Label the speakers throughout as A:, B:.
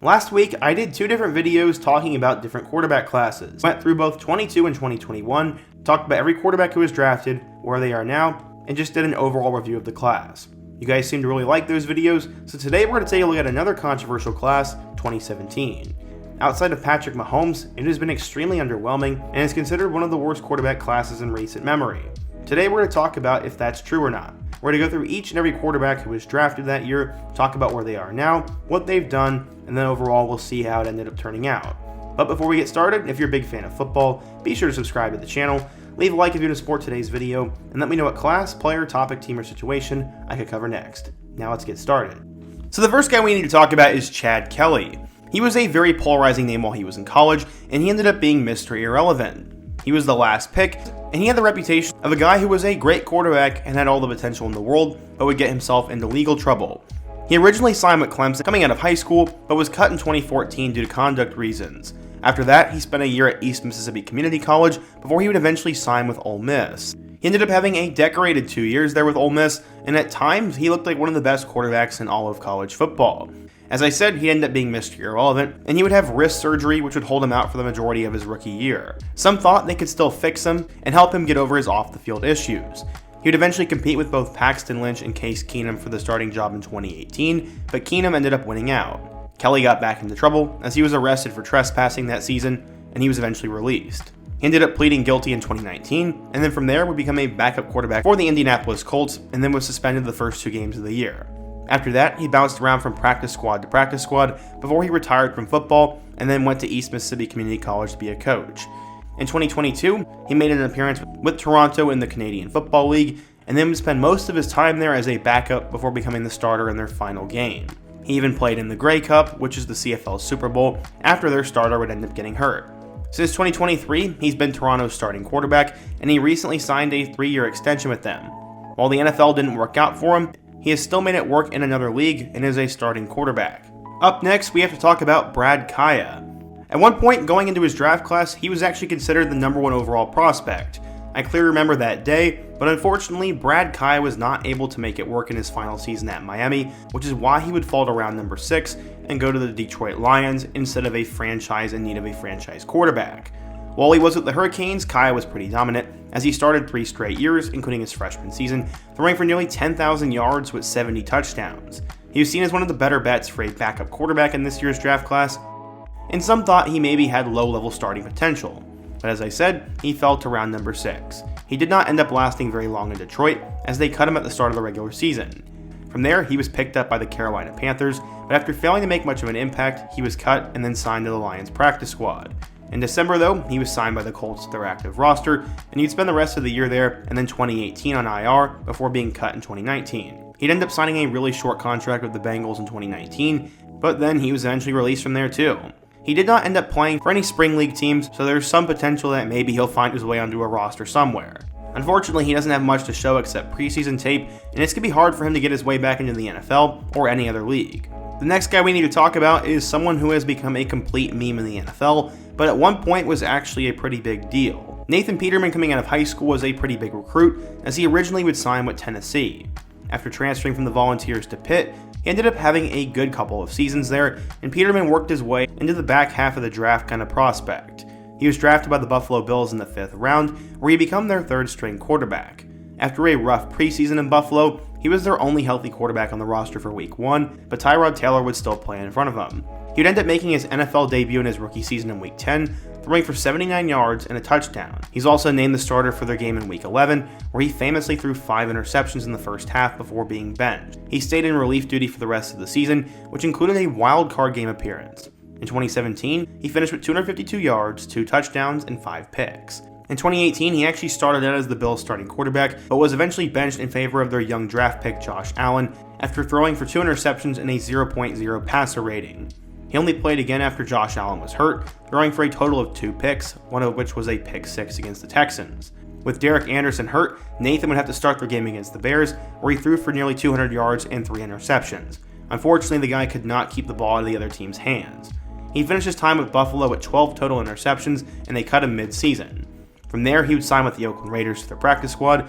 A: Last week, I did 2 different videos talking about different quarterback classes. Went through both 22 and 2021, talked about every quarterback who was drafted, where they are now, and just did an overall review of the class. You guys seem to really like those videos, so today we're going to take a look at another controversial class, 2017. Outside of Patrick Mahomes, it has been extremely underwhelming and is considered one of the worst quarterback classes in recent memory. Today we're going to talk about if that's true or not. We're going to go through each and every quarterback who was drafted that year, talk about where they are now, what they've done, and then overall we'll see how it ended up turning out. But before we get started, if you're a big fan of football, be sure to subscribe to the channel, leave a like if you want to support today's video, and let me know what class, player, topic, team, or situation I could cover next. Now let's get started. So the first guy we need to talk about is Chad Kelly. He was a very polarizing name while he was in college, and he ended up being Mr. Irrelevant. He was the last pick, and he had the reputation of a guy who was a great quarterback and had all the potential in the world, but would get himself into legal trouble. He originally signed with Clemson coming out of high school, but was cut in 2014 due to conduct reasons. After that, he spent a year at East Mississippi Community College before he would eventually sign with Ole Miss. He ended up having a decorated 2 years there with Ole Miss, and at times he looked like one of the best quarterbacks in all of college football. As I said, he ended up being Mr. Irrelevant, and he would have wrist surgery which would hold him out for the majority of his rookie year. Some thought they could still fix him and help him get over his off-the-field issues. He would eventually compete with both Paxton Lynch and Case Keenum for the starting job in 2018, but Keenum ended up winning out. Kelly got back into trouble as he was arrested for trespassing that season, and he was eventually released. He ended up pleading guilty in 2019, and then from there would become a backup quarterback for the Indianapolis Colts, and then was suspended the first 2 games of the year. After that, he bounced around from practice squad to practice squad before he retired from football and then went to East Mississippi Community College to be a coach. In 2022, he made an appearance with Toronto in the Canadian Football League and then would spend most of his time there as a backup before becoming the starter in their final game. He even played in the Grey Cup, which is the CFL Super Bowl, after their starter would end up getting hurt. Since 2023, he's been Toronto's starting quarterback, and he recently signed a 3-year extension with them. While the NFL didn't work out for him, he has still made it work in another league and is a starting quarterback. Up next, we have to talk about Brad Kaaya. At one point going into his draft class, he was actually considered the number 1 overall prospect. I clearly remember that day, but unfortunately, Brad Kaaya was not able to make it work in his final season at Miami, which is why he would fall to round number 6 and go to the Detroit Lions instead of a franchise in need of a franchise quarterback. While he was with the Hurricanes, Kaaya was pretty dominant, as he started 3 straight years, including his freshman season, throwing for nearly 10,000 yards with 70 touchdowns. He was seen as one of the better bets for a backup quarterback in this year's draft class, and some thought he maybe had low-level starting potential. But as I said, he fell to round number 6. He did not end up lasting very long in Detroit, as they cut him at the start of the regular season. From there, he was picked up by the Carolina Panthers, but after failing to make much of an impact, he was cut and then signed to the Lions practice squad. In December, though, he was signed by the Colts to their active roster, and he'd spend the rest of the year there and then 2018 on IR before being cut in 2019. He'd end up signing a really short contract with the Bengals in 2019, but then he was eventually released from there too. He did not end up playing for any spring league teams, so there's some potential that maybe he'll find his way onto a roster somewhere. Unfortunately, he doesn't have much to show except preseason tape, and it's going to be hard for him to get his way back into the NFL or any other league. The next guy we need to talk about is someone who has become a complete meme in the NFL, but at one point was actually a pretty big deal. Nathan Peterman, coming out of high school, was a pretty big recruit, as he originally would sign with Tennessee. After transferring from the Volunteers to Pitt, he ended up having a good couple of seasons there, and Peterman worked his way into the back half of the draft kind of prospect. He was drafted by the Buffalo Bills in the 5th round, where he became their 3rd-string quarterback. After a rough preseason in Buffalo, he was their only healthy quarterback on the roster for week 1, but Tyrod Taylor would still play in front of him. He would end up making his NFL debut in his rookie season in week 10, throwing for 79 yards and a touchdown. He's also named the starter for their game in week 11, where he famously threw 5 interceptions in the first half before being benched. He stayed in relief duty for the rest of the season, which included a wild card game appearance. In 2017, he finished with 252 yards, 2 touchdowns, and 5 picks. In 2018, he actually started out as the Bills' starting quarterback, but was eventually benched in favor of their young draft pick Josh Allen after throwing for 2 interceptions and a 0.0 passer rating. He only played again after Josh Allen was hurt, throwing for a total of 2 picks, one of which was a pick 6 against the Texans. With Derek Anderson hurt, Nathan would have to start their game against the Bears, where he threw for nearly 200 yards and 3 interceptions. Unfortunately, the guy could not keep the ball out of the other team's hands. He finished his time with Buffalo with 12 total interceptions, and they cut him mid-season. From there, he would sign with the Oakland Raiders to their practice squad,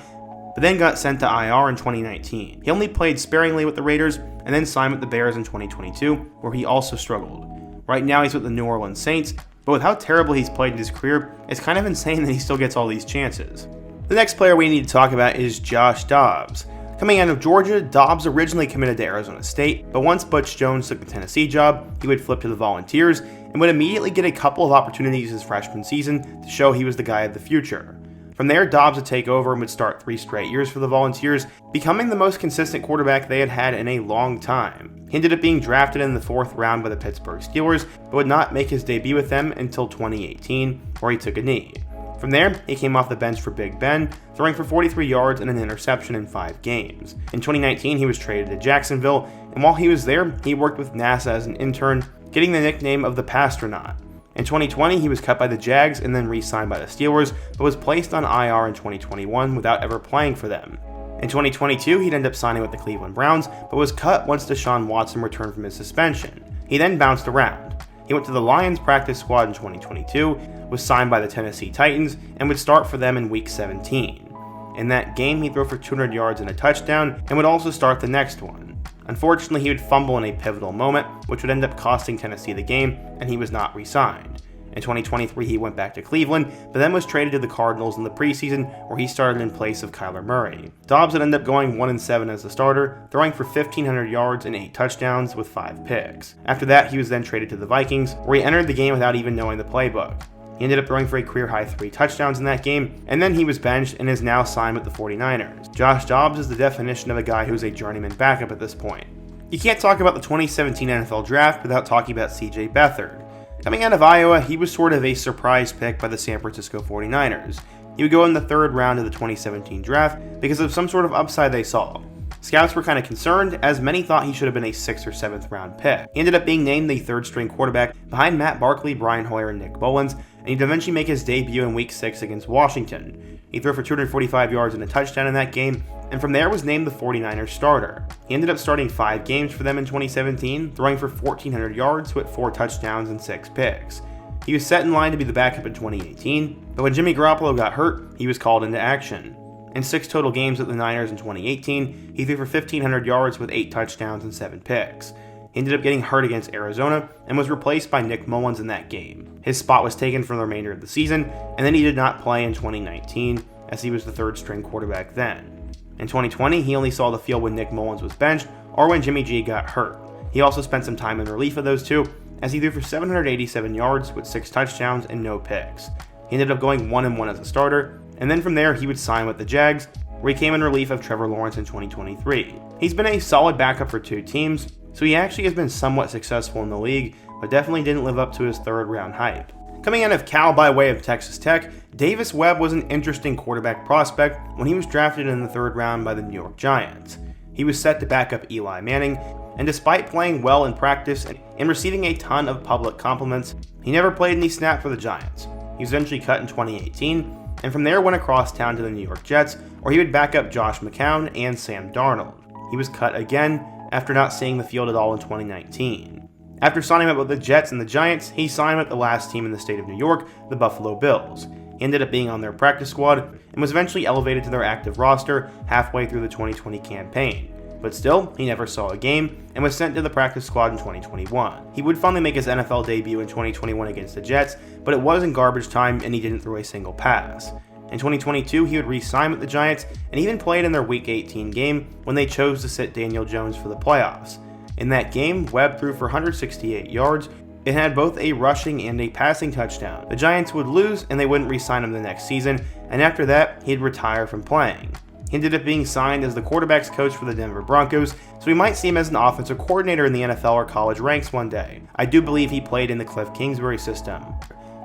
A: but then got sent to IR in 2019. He only played sparingly with the Raiders, and then signed with the Bears in 2022, where he also struggled. Right now he's with the New Orleans Saints, but with how terrible he's played in his career, it's kind of insane that he still gets all these chances. The next player we need to talk about is Josh Dobbs. Coming out of Georgia, Dobbs originally committed to Arizona State, but once Butch Jones took the Tennessee job, he would flip to the Volunteers and would immediately get a couple of opportunities his freshman season to show he was the guy of the future. From there, Dobbs would take over and would start 3 straight years for the Volunteers, becoming the most consistent quarterback they had had in a long time. He ended up being drafted in the 4th round by the Pittsburgh Steelers, but would not make his debut with them until 2018, where he took a knee. From there, he came off the bench for Big Ben, throwing for 43 yards and an interception in 5 games. In 2019, he was traded to Jacksonville, and while he was there, he worked with NASA as an intern, getting the nickname of the Pastronaut. In 2020, he was cut by the Jags and then re-signed by the Steelers, but was placed on IR in 2021 without ever playing for them. In 2022, he'd end up signing with the Cleveland Browns, but was cut once Deshaun Watson returned from his suspension. He then bounced around. He went to the Lions practice squad in 2022, was signed by the Tennessee Titans, and would start for them in Week 17. In that game, he'd throw for 200 yards and a touchdown, and would also start the next one. Unfortunately, he would fumble in a pivotal moment, which would end up costing Tennessee the game, and he was not re-signed. In 2023, he went back to Cleveland, but then was traded to the Cardinals in the preseason, where he started in place of Kyler Murray. Dobbs would end up going 1-7 as a starter, throwing for 1,500 yards and 8 touchdowns with 5 picks. After that, he was then traded to the Vikings, where he entered the game without even knowing the playbook. He ended up throwing for a career-high 3 touchdowns in that game, and then he was benched and is now signed with the 49ers. Josh Dobbs is the definition of a guy who's a journeyman backup at this point. You can't talk about the 2017 NFL Draft without talking about CJ Beathard. Coming out of Iowa, he was sort of a surprise pick by the San Francisco 49ers. He would go in the 3rd round of the 2017 draft because of some sort of upside they saw. Scouts were kind of concerned, as many thought he should have been a 6th or 7th round pick. He ended up being named the 3rd string quarterback behind Matt Barkley, Brian Hoyer, and Nick Mullins, and he'd eventually make his debut in Week 6 against Washington. He threw for 245 yards and a touchdown in that game, and from there was named the 49ers starter. He ended up starting 5 games for them in 2017, throwing for 1,400 yards with 4 touchdowns and 6 picks. He was set in line to be the backup in 2018, but when Jimmy Garoppolo got hurt, he was called into action. In 6 total games with the Niners in 2018, he threw for 1,500 yards with 8 touchdowns and 7 picks. He ended up getting hurt against Arizona and was replaced by Nick Mullins in that game. His spot was taken for the remainder of the season, and then he did not play in 2019, as he was the 3rd string quarterback then. In 2020, he only saw the field when Nick Mullins was benched or when Jimmy G got hurt. He also spent some time in relief of those two, as he threw for 787 yards with 6 touchdowns and no picks. He ended up going 1-1 as a starter, and then from there he would sign with the Jags, where he came in relief of Trevor Lawrence in 2023. He's been a solid backup for 2 teams, so he actually has been somewhat successful in the league, but definitely didn't live up to his 3rd round hype. Coming out of Cal by way of Texas Tech, Davis Webb was an interesting quarterback prospect when he was drafted in the 3rd round by the New York Giants. He was set to back up Eli Manning, and despite playing well in practice and receiving a ton of public compliments, he never played any snap for the Giants. He was eventually cut in 2018, and from there went across town to the New York Jets, where he would back up Josh McCown and Sam Darnold. He was cut again after not seeing the field at all in 2019. After signing up with the Jets and the Giants, he signed with the last team in the state of New York, the Buffalo Bills. He ended up being on their practice squad and was eventually elevated to their active roster halfway through the 2020 campaign. But still, he never saw a game and was sent to the practice squad in 2021. He would finally make his NFL debut in 2021 against the Jets, but it was in garbage time and he didn't throw a single pass. In 2022, he would re-sign with the Giants and even played in their Week 18 game when they chose to sit Daniel Jones for the playoffs. In that game, Webb threw for 168 yards and had both a rushing and a passing touchdown. The Giants would lose and they wouldn't re-sign him the next season, and after that, he'd retire from playing. He ended up being signed as the quarterback's coach for the Denver Broncos, so we might see him as an offensive coordinator in the NFL or college ranks one day. I do believe he played in the Cliff Kingsbury system.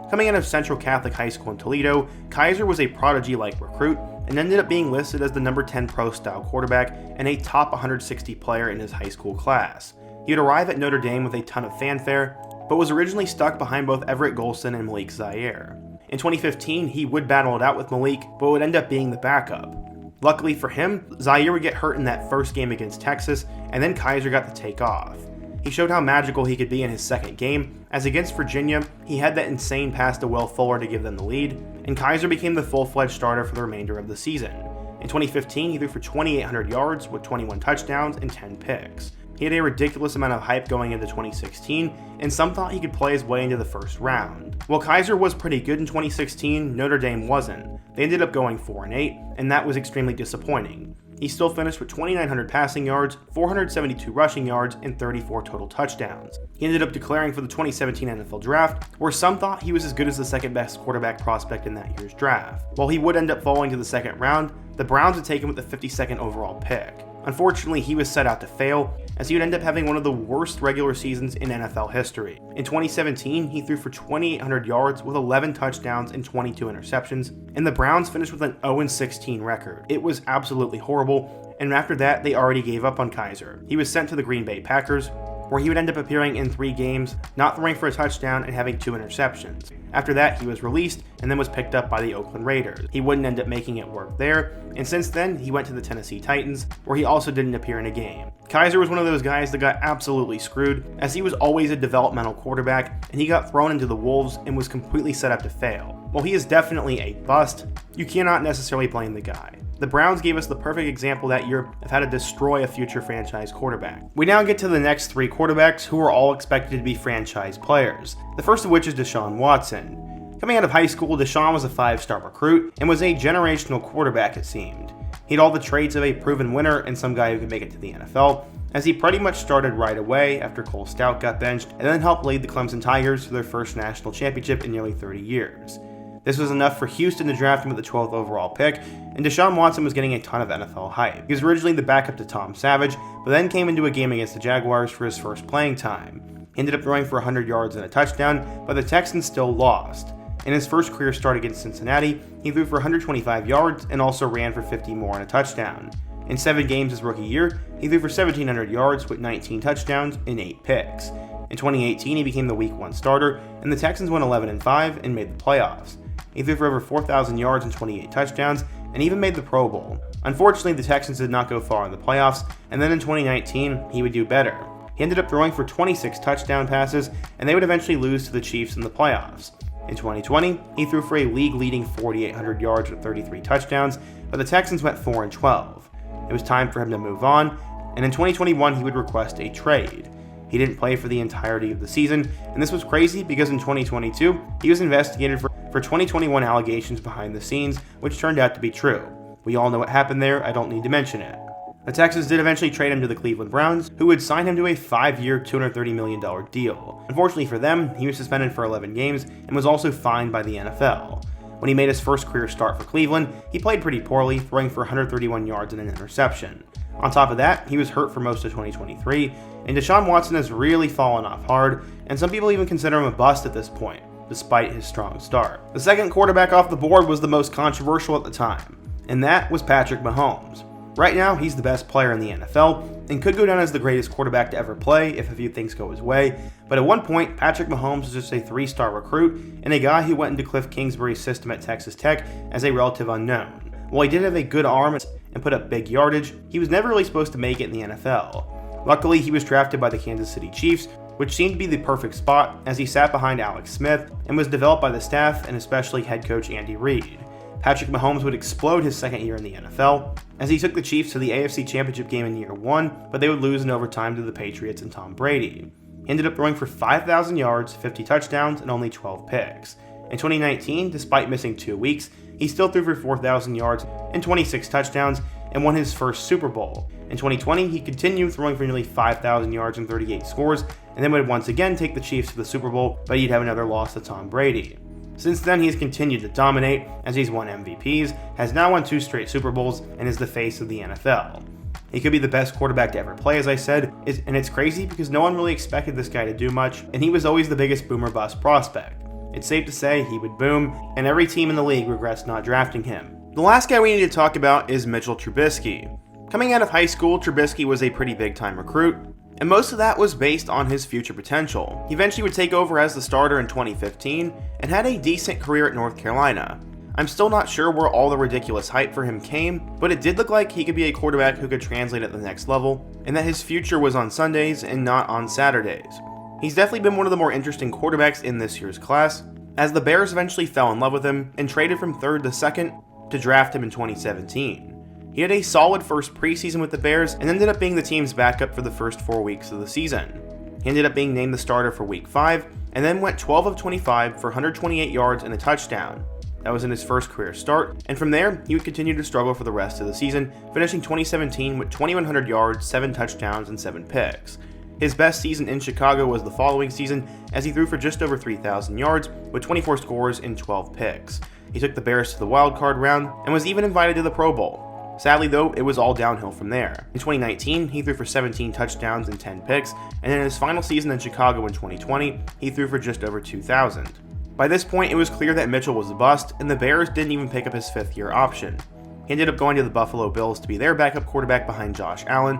A: Coming out of Central Catholic High School in Toledo, Kaiser was a prodigy-like recruit and ended up being listed as the number 10 pro-style quarterback and a top 160 player in his high school class. He would arrive at Notre Dame with a ton of fanfare, but was originally stuck behind both Everett Golson and Malik Zaire. In 2015, he would battle it out with Malik, but would end up being the backup. Luckily for him, Zaire would get hurt in that first game against Texas, and then Kaiser got to take off. He showed how magical he could be in his second game, as against Virginia, he had that insane pass to Will Fuller to give them the lead, and Kaiser became the full-fledged starter for the remainder of the season. In 2015, he threw for 2,800 yards with 21 touchdowns and 10 picks. He had a ridiculous amount of hype going into 2016, and some thought he could play his way into the first round. While Kizer was pretty good in 2016, Notre Dame wasn't. They ended up going 4-8, and that was extremely disappointing. He still finished with 2,900 passing yards, 472 rushing yards, and 34 total touchdowns. He ended up declaring for the 2017 NFL Draft, where some thought he was as good as the second best quarterback prospect in that year's draft. While he would end up falling to the second round, the Browns had taken him with the 52nd overall pick. Unfortunately, he was set out to fail, as he would end up having one of the worst regular seasons in NFL history. In 2017, he threw for 2,800 yards with 11 touchdowns and 22 interceptions, and the Browns finished with an 0-16 record. It was absolutely horrible, and after that, they already gave up on Kizer. He was sent to the Green Bay Packers, where he would end up appearing in 3 games, not throwing for a touchdown and having 2 interceptions. After that, he was released and then was picked up by the Oakland Raiders. He wouldn't end up making it work there, and since then, he went to the Tennessee Titans, where he also didn't appear in a game. Kizer was one of those guys that got absolutely screwed, as he was always a developmental quarterback, and he got thrown into the Wolves and was completely set up to fail. While he is definitely a bust, you cannot necessarily blame the guy. The Browns gave us the perfect example that year of how to destroy a future franchise quarterback. We now get to the next 3 quarterbacks who are all expected to be franchise players, the first of which is Deshaun Watson. Coming out of high school, Deshaun was a 5-star recruit and was a generational quarterback, it seemed. He had all the traits of a proven winner and some guy who could make it to the NFL, as he pretty much started right away after Cole Stout got benched and then helped lead the Clemson Tigers to their first national championship in nearly 30 years. This was enough for Houston to draft him with the 12th overall pick, and Deshaun Watson was getting a ton of NFL hype. He was originally the backup to Tom Savage, but then came into a game against the Jaguars for his first playing time. He ended up throwing for 100 yards and a touchdown, but the Texans still lost. In his first career start against Cincinnati, he threw for 125 yards and also ran for 50 more and a touchdown. In 7 games his rookie year, he threw for 1,700 yards with 19 touchdowns and 8 picks. In 2018, he became the Week 1 starter, and the Texans went 11-5 and made the playoffs. He threw for over 4,000 yards and 28 touchdowns, and even made the Pro Bowl. Unfortunately, the Texans did not go far in the playoffs, and then in 2019, he would do better. He ended up throwing for 26 touchdown passes, and they would eventually lose to the Chiefs in the playoffs. In 2020, he threw for a league-leading 4,800 yards with 33 touchdowns, but the Texans went 4-12. It was time for him to move on, and in 2021, he would request a trade. He didn't play for the entirety of the season, and this was crazy because in 2022, he was investigated for 2021 allegations behind the scenes, which turned out to be true. We all know what happened there, I don't need to mention it. The Texans did eventually trade him to the Cleveland Browns, who would sign him to a 5-year, $230 million deal. Unfortunately for them, he was suspended for 11 games and was also fined by the NFL. When he made his first career start for Cleveland, he played pretty poorly, throwing for 131 yards and an interception. On top of that, he was hurt for most of 2023, and Deshaun Watson has really fallen off hard, and some people even consider him a bust at this point, despite his strong start. The second quarterback off the board was the most controversial at the time, and that was Patrick Mahomes. Right now, he's the best player in the NFL, and could go down as the greatest quarterback to ever play if a few things go his way, but at one point, Patrick Mahomes was just a 3-star recruit, and a guy who went into Cliff Kingsbury's system at Texas Tech as a relative unknown. While he did have a good arm and put up big yardage, he was never really supposed to make it in the NFL. Luckily, he was drafted by the Kansas City Chiefs, which seemed to be the perfect spot as he sat behind Alex Smith and was developed by the staff and especially head coach Andy Reid. Patrick Mahomes would explode his second year in the NFL, as he took the Chiefs to the AFC Championship game in year 1, but they would lose in overtime to the Patriots and Tom Brady. He ended up throwing for 5,000 yards, 50 touchdowns, and only 12 picks. In 2019, despite missing 2 weeks, he still threw for 4,000 yards and 26 touchdowns and won his first Super Bowl. In 2020, he continued throwing for nearly 5,000 yards and 38 scores, and then would once again take the Chiefs to the Super Bowl, but he'd have another loss to Tom Brady. Since then, he's continued to dominate, as he's won MVPs, has now won 2 straight Super Bowls, and is the face of the NFL. He could be the best quarterback to ever play, as I said, and it's crazy because no one really expected this guy to do much, and he was always the biggest boom or bust prospect. It's safe to say he would boom, and every team in the league regrets not drafting him. The last guy we need to talk about is Mitchel Trubisky. Coming out of high school, Trubisky was a pretty big-time recruit, and most of that was based on his future potential. He eventually would take over as the starter in 2015, and had a decent career at North Carolina. I'm still not sure where all the ridiculous hype for him came, but it did look like he could be a quarterback who could translate at the next level, and that his future was on Sundays and not on Saturdays. He's definitely been one of the more interesting quarterbacks in this year's class, as the Bears eventually fell in love with him and traded from 3rd to 2nd to draft him in 2017. He He had a solid first preseason with the Bears and ended up being the team's backup for the first 4 weeks of the season. He ended up being named the starter for Week 5 and then went 12 of 25 for 128 yards and a touchdown. That was in his first career start, and from there, he would continue to struggle for the rest of the season, finishing 2017 with 2,100 yards, 7 touchdowns, and 7 picks. His best season in Chicago was the following season, as he threw for just over 3,000 yards with 24 scores and 12 picks. He took the Bears to the wildcard round and was even invited to the Pro Bowl. Sadly though, it was all downhill from there. In 2019, he threw for 17 touchdowns and 10 picks, and in his final season in Chicago in 2020, he threw for just over 2,000. By this point, it was clear that Mitchell was a bust, and the Bears didn't even pick up his fifth-year option. He ended up going to the Buffalo Bills to be their backup quarterback behind Josh Allen,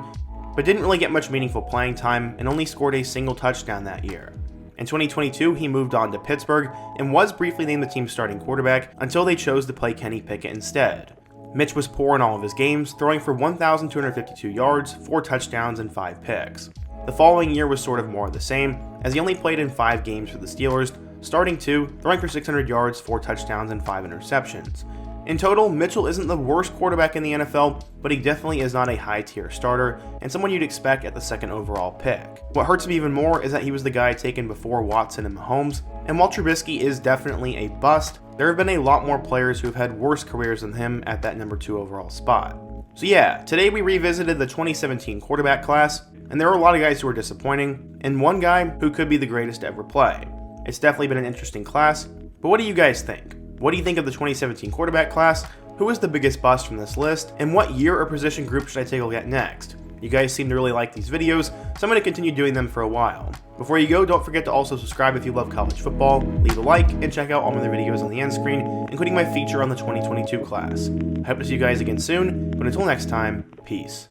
A: but didn't really get much meaningful playing time and only scored a single touchdown that year. In 2022, he moved on to Pittsburgh and was briefly named the team's starting quarterback until they chose to play Kenny Pickett instead. Mitch was poor in all of his games, throwing for 1,252 yards, 4 touchdowns, and 5 picks. The following year was sort of more of the same, as he only played in 5 games for the Steelers, starting 2, throwing for 600 yards, 4 touchdowns, and 5 interceptions. In total, Mitchell isn't the worst quarterback in the NFL, but he definitely is not a high-tier starter, and someone you'd expect at the second overall pick. What hurts me even more is that he was the guy taken before Watson and Mahomes, and while Trubisky is definitely a bust, there have been a lot more players who have had worse careers than him at that number 2 overall spot. So yeah, today we revisited the 2017 quarterback class, and there are a lot of guys who are disappointing, and one guy who could be the greatest to ever play. It's definitely been an interesting class, but what do you guys think? What do you think of the 2017 quarterback class? Who is the biggest bust from this list? And what year or position group should I take a look at next? You guys seem to really like these videos, so I'm going to continue doing them for a while. Before you go, don't forget to also subscribe if you love college football, leave a like, and check out all my other videos on the end screen, including my feature on the 2022 class. I hope to see you guys again soon, but until next time, peace.